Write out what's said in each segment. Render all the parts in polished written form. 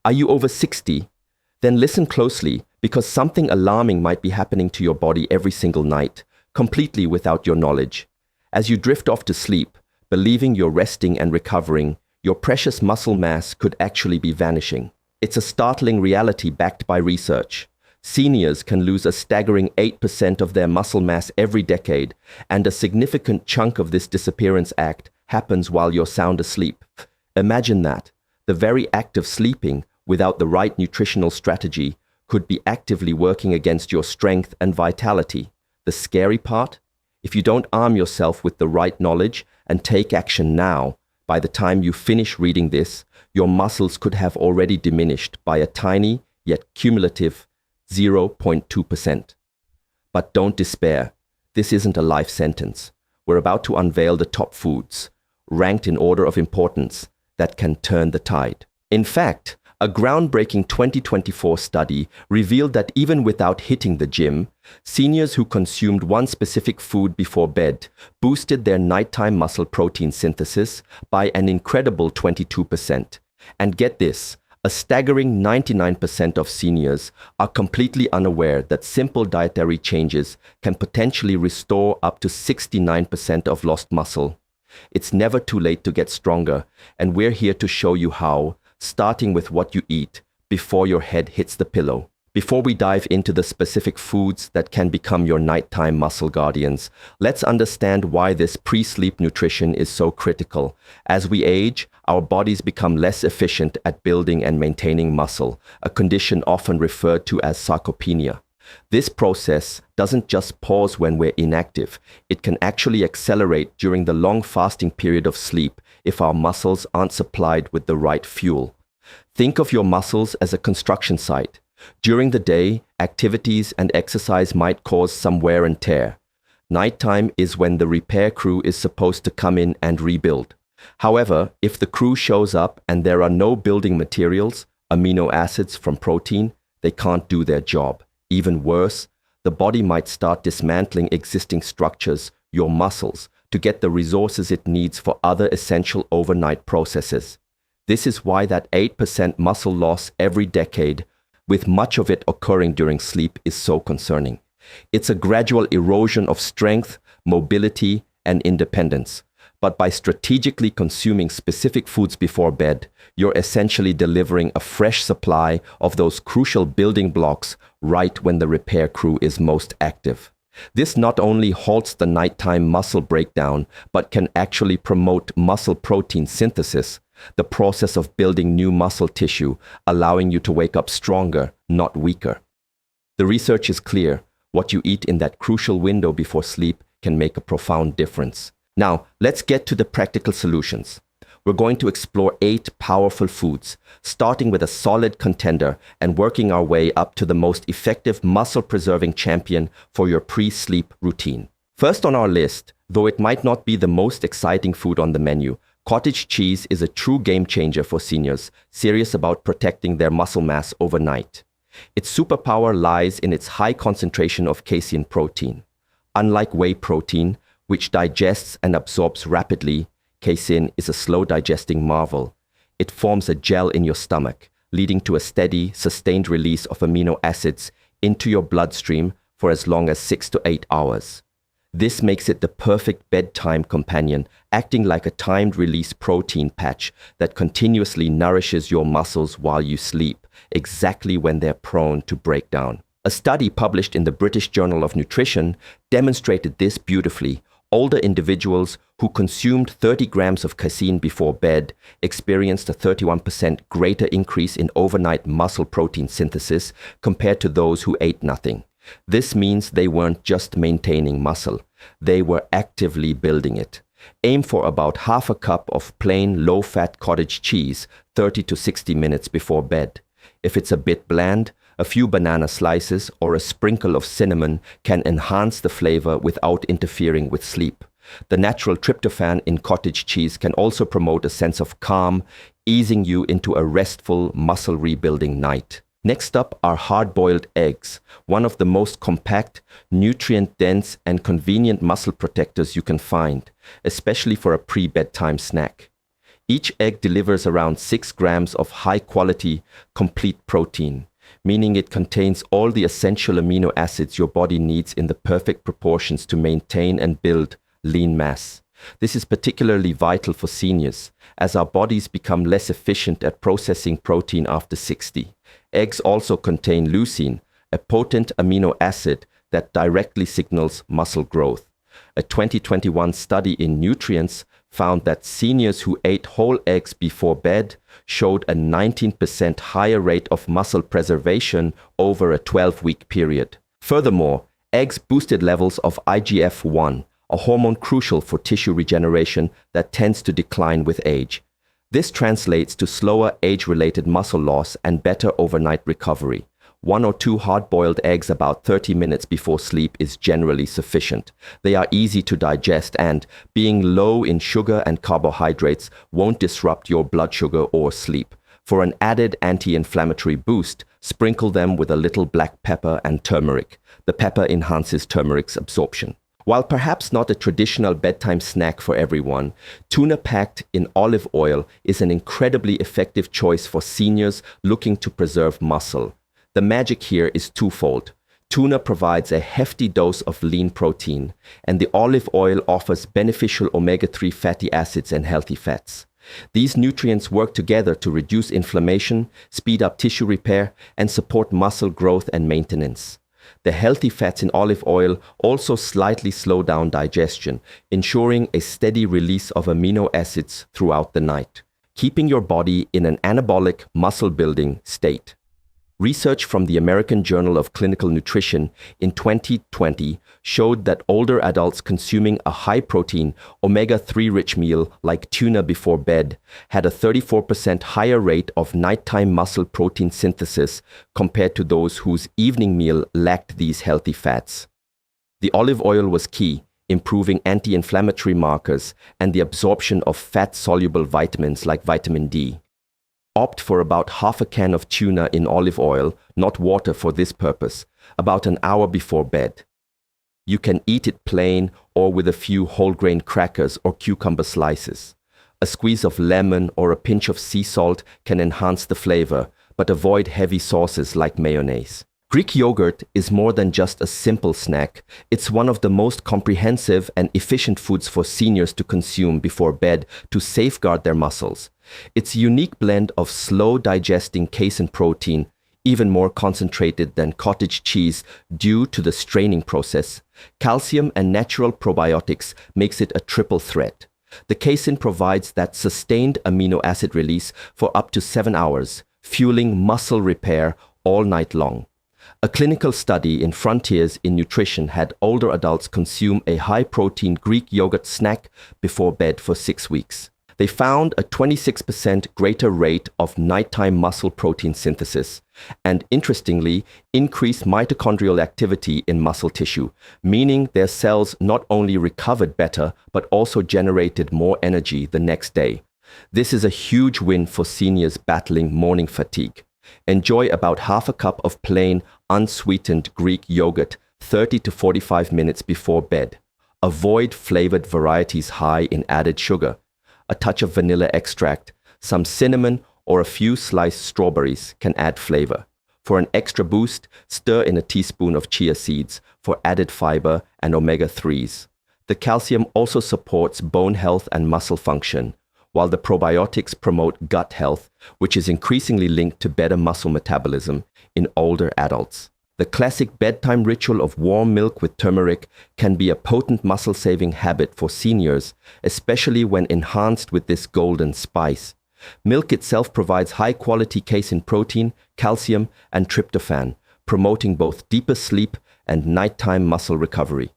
Are you over 60? Then listen closely, because something alarming might be happening to your body every single night, completely without your knowledge. As you drift off to sleep, believing you're resting and recovering, your precious muscle mass could actually be vanishing. It's a startling reality backed by research. Seniors can lose a staggering 8% of their muscle mass every decade, and a significant chunk of this disappearance act happens while you're sound asleep. Imagine that. The very act of sleeping, without the right nutritional strategy, could be actively working against your strength and vitality. The scary part? If you don't arm yourself with the right knowledge and take action now, by the time you finish reading this, your muscles could have already diminished by a tiny yet cumulative 0.2%. But don't despair. This isn't a life sentence. We're about to unveil the top foods, ranked in order of importance, that can turn the tide. In fact, a groundbreaking 2024 study revealed that even without hitting the gym, seniors who consumed one specific food before bed boosted their nighttime muscle protein synthesis by an incredible 22%. And get this, a staggering 99% of seniors are completely unaware that simple dietary changes can potentially restore up to 69% of lost muscle. It's never too late to get stronger, and we're here to show you how, starting with what you eat before your head hits the pillow. Before we dive into the specific foods that can become your nighttime muscle guardians, let's understand why this pre-sleep nutrition is so critical. As we age, our bodies become less efficient at building and maintaining muscle, a condition often referred to as sarcopenia. This process doesn't just pause when we're inactive. It can actually accelerate during the long fasting period of sleep if our muscles aren't supplied with the right fuel. Think of your muscles as a construction site. During the day, activities and exercise might cause some wear and tear. Nighttime is when the repair crew is supposed to come in and rebuild. However, if the crew shows up and there are no building materials, amino acids from protein, they can't do their job. Even worse, the body might start dismantling existing structures, your muscles, to get the resources it needs for other essential overnight processes. This is why that 8% muscle loss every decade, with much of it occurring during sleep, is so concerning. It's a gradual erosion of strength, mobility, and independence. But by strategically consuming specific foods before bed, you're essentially delivering a fresh supply of those crucial building blocks right when the repair crew is most active. This not only halts the nighttime muscle breakdown, but can actually promote muscle protein synthesis, the process of building new muscle tissue, allowing you to wake up stronger, not weaker. The research is clear. What you eat in that crucial window before sleep can make a profound difference. Now, let's get to the practical solutions. We're going to explore 8 powerful foods, starting with a solid contender and working our way up to the most effective muscle-preserving champion for your pre-sleep routine. First on our list, though it might not be the most exciting food on the menu, cottage cheese is a true game changer for seniors serious about protecting their muscle mass overnight. Its superpower lies in its high concentration of casein protein. Unlike whey protein, which digests and absorbs rapidly, casein is a slow-digesting marvel. It forms a gel in your stomach, leading to a steady, sustained release of amino acids into your bloodstream for as long as 6 to 8 hours. This makes it the perfect bedtime companion, acting like a timed-release protein patch that continuously nourishes your muscles while you sleep, exactly when they're prone to break down. A study published in the British Journal of Nutrition demonstrated this beautifully. Older individuals who consumed 30 grams of casein before bed experienced a 31% greater increase in overnight muscle protein synthesis compared to those who ate nothing. This means they weren't just maintaining muscle, they were actively building it. Aim for about half a cup of plain low-fat cottage cheese 30 to 60 minutes before bed. If it's a bit bland, a few banana slices or a sprinkle of cinnamon can enhance the flavor without interfering with sleep. The natural tryptophan in cottage cheese can also promote a sense of calm, easing you into a restful, muscle-rebuilding night. Next up are hard-boiled eggs, one of the most compact, nutrient-dense, and convenient muscle protectors you can find, especially for a pre-bedtime snack. Each egg delivers around 6 grams of high-quality, complete protein, meaning it contains all the essential amino acids your body needs in the perfect proportions to maintain and build lean mass. This is particularly vital for seniors, as our bodies become less efficient at processing protein after 60. Eggs also contain leucine, a potent amino acid that directly signals muscle growth. A 2021 study in Nutrients found that seniors who ate whole eggs before bed showed a 19% higher rate of muscle preservation over a 12-week period. Furthermore, eggs boosted levels of IGF-1, a hormone crucial for tissue regeneration that tends to decline with age. This translates to slower age-related muscle loss and better overnight recovery. 1 or 2 hard-boiled eggs about 30 minutes before sleep is generally sufficient. They are easy to digest and, being low in sugar and carbohydrates, won't disrupt your blood sugar or sleep. For an added anti-inflammatory boost, sprinkle them with a little black pepper and turmeric. The pepper enhances turmeric's absorption. While perhaps not a traditional bedtime snack for everyone, tuna packed in olive oil is an incredibly effective choice for seniors looking to preserve muscle. The magic here is twofold. Tuna provides a hefty dose of lean protein, and the olive oil offers beneficial omega-3 fatty acids and healthy fats. These nutrients work together to reduce inflammation, speed up tissue repair, and support muscle growth and maintenance. The healthy fats in olive oil also slightly slow down digestion, ensuring a steady release of amino acids throughout the night, keeping your body in an anabolic muscle-building state. Research from the American Journal of Clinical Nutrition in 2020 showed that older adults consuming a high-protein, omega-3 rich meal like tuna before bed had a 34% higher rate of nighttime muscle protein synthesis compared to those whose evening meal lacked these healthy fats. The olive oil was key, improving anti-inflammatory markers and the absorption of fat-soluble vitamins like vitamin D. Opt for about half a can of tuna in olive oil, not water for this purpose, about an hour before bed. You can eat it plain or with a few whole grain crackers or cucumber slices. A squeeze of lemon or a pinch of sea salt can enhance the flavor, but avoid heavy sauces like mayonnaise. Greek yogurt is more than just a simple snack. It's one of the most comprehensive and efficient foods for seniors to consume before bed to safeguard their muscles. Its unique blend of slow-digesting casein protein, even more concentrated than cottage cheese due to the straining process, calcium and natural probiotics makes it a triple threat. The casein provides that sustained amino acid release for up to 7 hours, fueling muscle repair all night long. A clinical study in Frontiers in Nutrition had older adults consume a high-protein Greek yogurt snack before bed for 6 weeks. They found a 26% greater rate of nighttime muscle protein synthesis and, interestingly, increased mitochondrial activity in muscle tissue, meaning their cells not only recovered better but also generated more energy the next day. This is a huge win for seniors battling morning fatigue. Enjoy about half a cup of plain, unsweetened Greek yogurt 30 to 45 minutes before bed. Avoid flavored varieties high in added sugar. A touch of vanilla extract, some cinnamon, or a few sliced strawberries can add flavor. For an extra boost, stir in a teaspoon of chia seeds for added fiber and omega-3s. The calcium also supports bone health and muscle function, while the probiotics promote gut health, which is increasingly linked to better muscle metabolism in older adults. The classic bedtime ritual of warm milk with turmeric can be a potent muscle-saving habit for seniors, especially when enhanced with this golden spice. Milk itself provides high-quality casein protein, calcium, and tryptophan, promoting both deeper sleep and nighttime muscle recovery.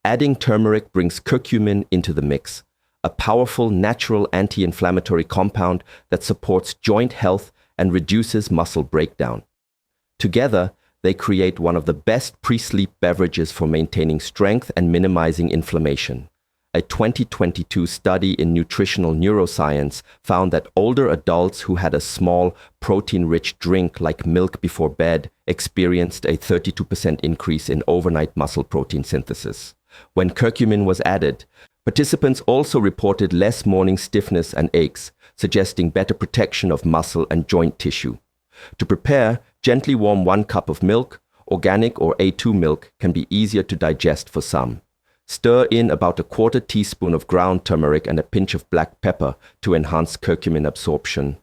Adding turmeric brings curcumin into the mix, a powerful natural anti-inflammatory compound that supports joint health and reduces muscle breakdown. Together, they create one of the best pre-sleep beverages for maintaining strength and minimizing inflammation. A 2022 study in Nutritional Neuroscience found that older adults who had a small, protein-rich drink like milk before bed experienced a 32% increase in overnight muscle protein synthesis. When curcumin was added, Participants also reported less morning stiffness and aches, suggesting better protection of muscle and joint tissue. To prepare, gently warm 1 cup of milk. Organic or A2 milk can be easier to digest for some. Stir in about a 1/4 teaspoon of ground turmeric and a pinch of black pepper to enhance curcumin absorption.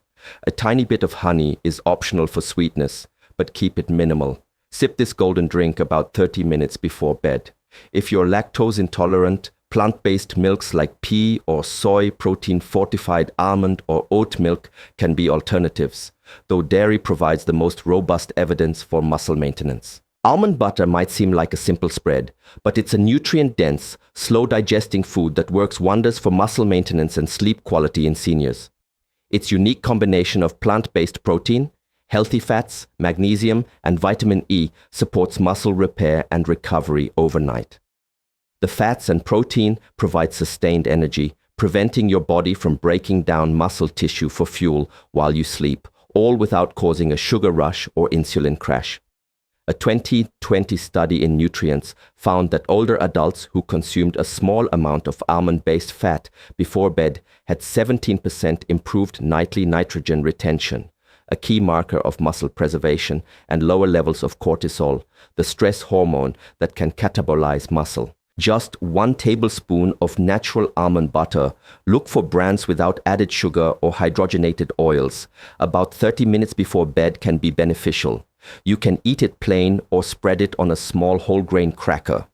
A tiny bit of honey is optional for sweetness, but keep it minimal. Sip this golden drink about 30 minutes before bed. If you're lactose intolerant, plant-based milks like pea or soy protein-fortified almond or oat milk can be alternatives, though dairy provides the most robust evidence for muscle maintenance. Almond butter might seem like a simple spread, but it's a nutrient-dense, slow-digesting food that works wonders for muscle maintenance and sleep quality in seniors. Its unique combination of plant-based protein, healthy fats, magnesium, and vitamin E supports muscle repair and recovery overnight. The fats and protein provide sustained energy, preventing your body from breaking down muscle tissue for fuel while you sleep, all without causing a sugar rush or insulin crash. A 2020 study in Nutrients found that older adults who consumed a small amount of almond-based fat before bed had 17% improved nightly nitrogen retention, a key marker of muscle preservation, and lower levels of cortisol, the stress hormone that can catabolize muscle. Just 1 tablespoon of natural almond butter. Look for brands without added sugar or hydrogenated oils. About 30 minutes before bed can be beneficial. You can eat it plain or spread it on a small whole grain cracker.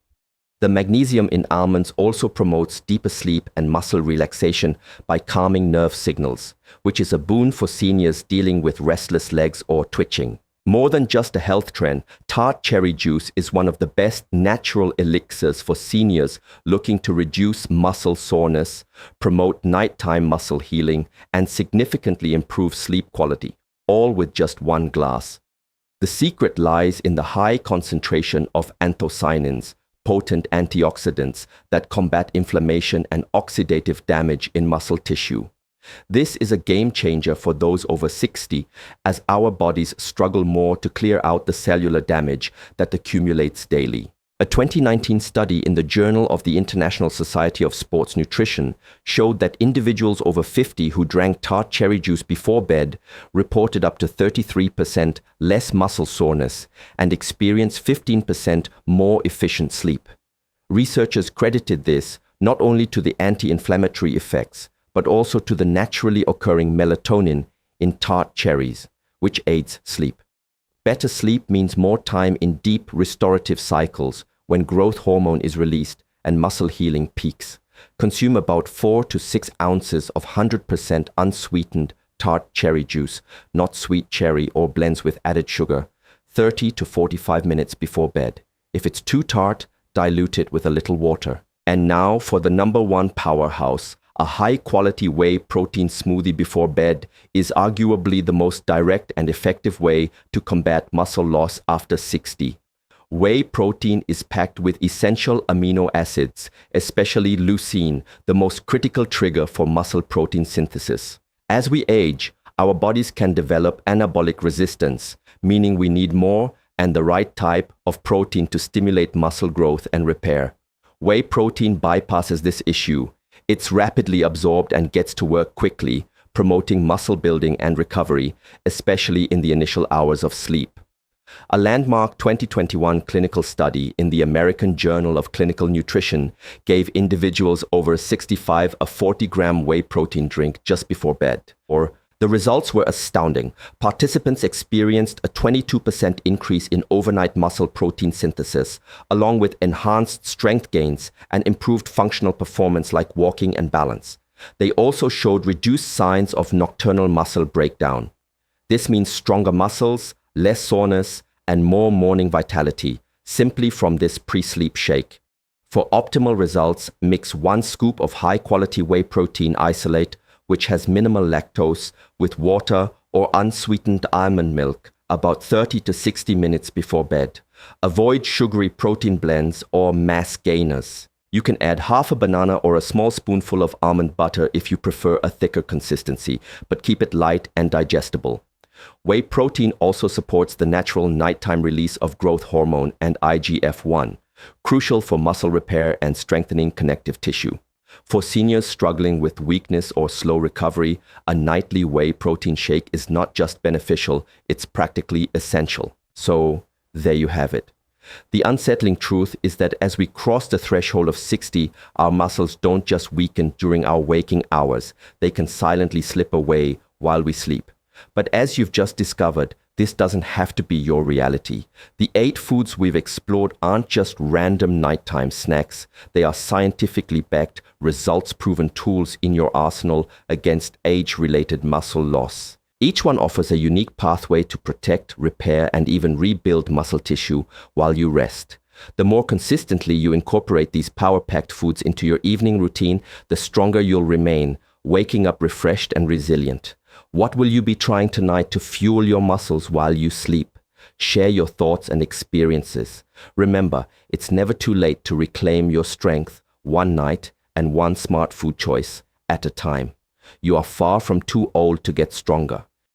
The magnesium in almonds also promotes deeper sleep and muscle relaxation by calming nerve signals, which is a boon for seniors dealing with restless legs or twitching. More than just a health trend, tart cherry juice is one of the best natural elixirs for seniors looking to reduce muscle soreness, promote nighttime muscle healing, and significantly improve sleep quality, all with just 1 glass. The secret lies in the high concentration of anthocyanins, potent antioxidants that combat inflammation and oxidative damage in muscle tissue. This is a game changer for those over 60, as our bodies struggle more to clear out the cellular damage that accumulates daily. A 2019 study in the Journal of the International Society of Sports Nutrition showed that individuals over 50 who drank tart cherry juice before bed reported up to 33% less muscle soreness and experienced 15% more efficient sleep. Researchers credited this not only to the anti-inflammatory effects, but also to the naturally occurring melatonin in tart cherries, which aids sleep. Better sleep means more time in deep restorative cycles when growth hormone is released and muscle healing peaks. Consume about 4 to 6 ounces of 100% unsweetened tart cherry juice, not sweet cherry or blends with added sugar, 30 to 45 minutes before bed. If it's too tart, dilute it with a little water. And now for the #1 powerhouse. A high-quality whey protein smoothie before bed is arguably the most direct and effective way to combat muscle loss after 60. Whey protein is packed with essential amino acids, especially leucine, the most critical trigger for muscle protein synthesis. As we age, our bodies can develop anabolic resistance, meaning we need more and the right type of protein to stimulate muscle growth and repair. Whey protein bypasses this issue. It's rapidly absorbed and gets to work quickly, promoting muscle building and recovery, especially in the initial hours of sleep. A landmark 2021 clinical study in the American Journal of Clinical Nutrition gave individuals over 65 a 40-gram whey protein drink just before bed. The results were astounding. Participants experienced a 22% increase in overnight muscle protein synthesis, along with enhanced strength gains and improved functional performance like walking and balance. They also showed reduced signs of nocturnal muscle breakdown. This means stronger muscles, less soreness, and more morning vitality, simply from this pre-sleep shake. For optimal results, mix 1 scoop of high-quality whey protein isolate, which has minimal lactose, with water or unsweetened almond milk about 30 to 60 minutes before bed. Avoid sugary protein blends or mass gainers. You can add half a banana or a small spoonful of almond butter if you prefer a thicker consistency, but keep it light and digestible. Whey protein also supports the natural nighttime release of growth hormone and IGF-1, crucial for muscle repair and strengthening connective tissue. For seniors struggling with weakness or slow recovery, a nightly whey protein shake is not just beneficial, it's practically essential. So, there you have it. The unsettling truth is that as we cross the threshold of 60, our muscles don't just weaken during our waking hours, they can silently slip away while we sleep. But as you've just discovered, this doesn't have to be your reality. The 8 foods we've explored aren't just random nighttime snacks. They are scientifically backed, results-proven tools in your arsenal against age-related muscle loss. Each one offers a unique pathway to protect, repair, and even rebuild muscle tissue while you rest. The more consistently you incorporate these power-packed foods into your evening routine, the stronger you'll remain, waking up refreshed and resilient. What will you be trying tonight to fuel your muscles while you sleep? Share your thoughts and experiences. Remember, it's never too late to reclaim your strength, one night and one smart food choice at a time. You are far from too old to get stronger.